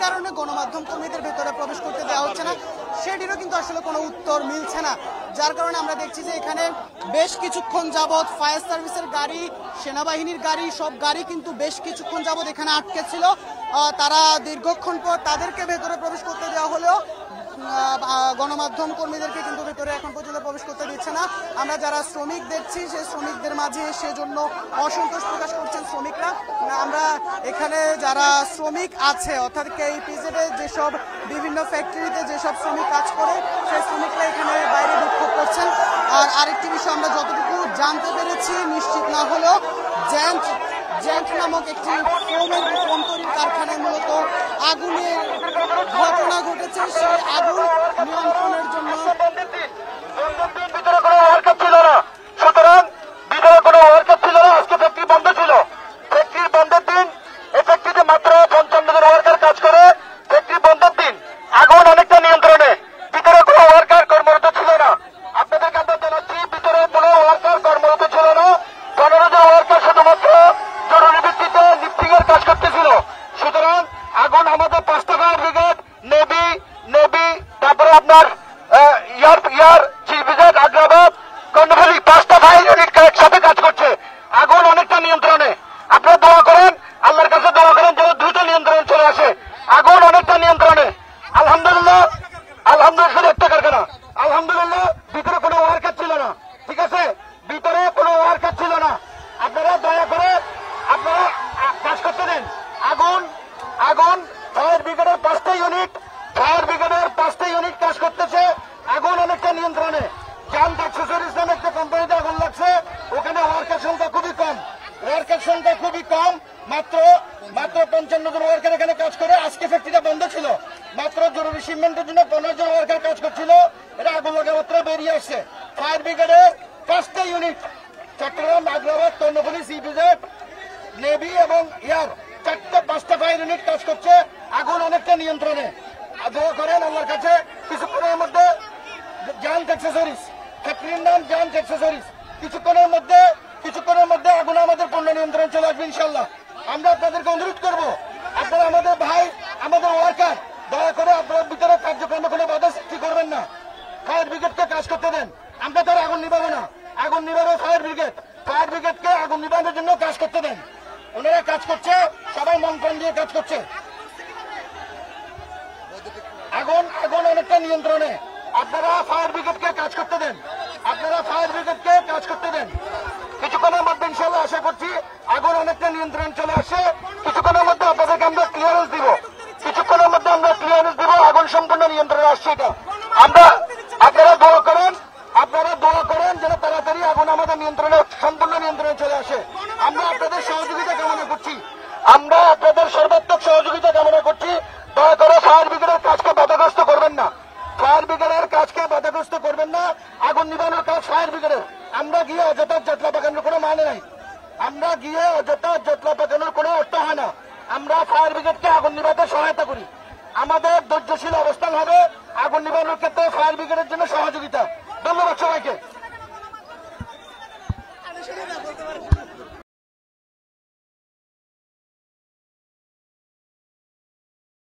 কারণে গণমাধ্যম কর্মীদের ভেতরে প্রবেশ করতে দেওয়া হচ্ছে না সেটিরও কিন্তু আসলে কোনো উত্তর মিলছে না। যার কারণে আমরা দেখছি যে এখানে বেশ কিছুক্ষণ যাবৎ ফায়ার সার্ভিসের গাড়ি, সেনাবাহিনীর গাড়ি, সব গাড়ি কিন্তু বেশ কিছুক্ষণ যাবৎ এখানে আটকে ছিল। তারা দীর্ঘক্ষণ পর তাদেরকে ভেতরে প্রবেশ করতে দেওয়া হলেও গণমাধ্যম কর্মীদেরকে কিন্তু ভেতরে এখন পর্যন্ত প্রবেশ করতে দিচ্ছে না। আমরা যারা শ্রমিক দেখছি সেই শ্রমিকদের মাঝে সেজন্য অসন্তোষ প্রকাশ করছেন শ্রমিকরা। আমরা এখানে যারা শ্রমিক আছে অর্থাৎ কেইপিজেডে যেসব বিভিন্ন ফ্যাক্টরিতে যেসব শ্রমিক কাজ করে সেই শ্রমিকরা এখানে বাইরে বিক্ষোভ করছেন। আর আরেকটি বিষয় আমরা যতটুকু জানতে পেরেছি, নিশ্চিত না হলেও জ্যান্ট নামক একটি ফোম তৈরির কারখানায় মূলত আগুনের ঘটনা ঘটেছে। সেই আগুন নিয়ন্ত্রণের জন্য মাত্র 55 জন ওয়ার্কার এখানে কাজ করে। আজকে ফ্যাক্টরিটা বন্ধ ছিল, মাত্র জরুরি শিপমেন্টের জন্য 15 জন ওয়ার্কার কাজ করছিল। এটা আগুন লাগা মাত্র বেরিয়ে আসছে। ফায়ার ব্রিগেডের 5টা unit, Chattogram, Agrabad, Karnaphuli, CEPZ, navy এবং এয়ার 5টা ফায়ার ইউনিট কাজ করছে। আগুন অনেকটা নিয়ন্ত্রণে। দোয়া করেন আল্লাহর কাছে কিছুক্ষণের মধ্যে জায়ান্ট অ্যাক্সেসরিজ, ফ্যাক্টরির নাম জায়ান্ট অ্যাক্সেসরিজ, কিছুক্ষণের মধ্যে আগুন আমাদের পূর্ণ নিয়ন্ত্রণ চলে আসবে ইনশাল্লাহ। আমরা আপনাদেরকে অনুরোধ করবো, আপনারা আমাদের ভাই, আমাদের ওয়ার্কার, দয়া করে আপনারা ভিতরে কার্যক্রমে কোনো বাধা সৃষ্টি করবেন না। ফায়ার ব্রিগেডকে কাজ করতে দেন। আমরা তার আগুন নিভাবো না, আগুন নিভাবে ফায়ার ব্রিগেড। ফায়ার ব্রিগেডকে আগুন নিভানোর জন্য কাজ করতে দেন। ওনারা কাজ করছে, সবাই মন প্রাণ দিয়ে কাজ করছে। আগুন অনেকটা নিয়ন্ত্রণে। আপনারা ফায়ার ব্রিগেডকে কাজ করতে দেন, কিছুক্ষণের মধ্যে ইনশাল্লাহ আশা করছি আগুন অনেকটা নিয়ন্ত্রণ চলে আসে। কিছুক্ষণের মধ্যে আপনাদেরকে আমরা ক্লিয়ারেন্স দিব, আগুন সম্পূর্ণ নিয়ন্ত্রণে আসছে। এটা আপনারা দোয়া করেন যেন তাড়াতাড়ি আগুন আমাদের সম্পূর্ণ নিয়ন্ত্রণে চলে আসে। আমরা আপনাদের সহযোগিতা কামনা করছি, সর্বাত্মক সহযোগিতা কামনা করছি। দয়া করে ফায়ার ব্রিগেডের কাজকে বাধাগ্রস্ত করবেন না, আগুন নিবানোর কাজ ফায়ার ব্রিগেডের। আমরা গিয়ে অযথা জটলা পাকানোর কোনো মানে নাই, কোনো অর্থ হয় না। আমরা ফায়ার ব্রিগেডকে আগুন নিভাতে সহায়তা করি। আমাদের ধৈর্যশীল অবস্থান হবে আগুন নিবানোর ক্ষেত্রে ফায়ার ব্রিগেডের জন্য সহযোগিতা। ধন্যবাদ সবাইকে।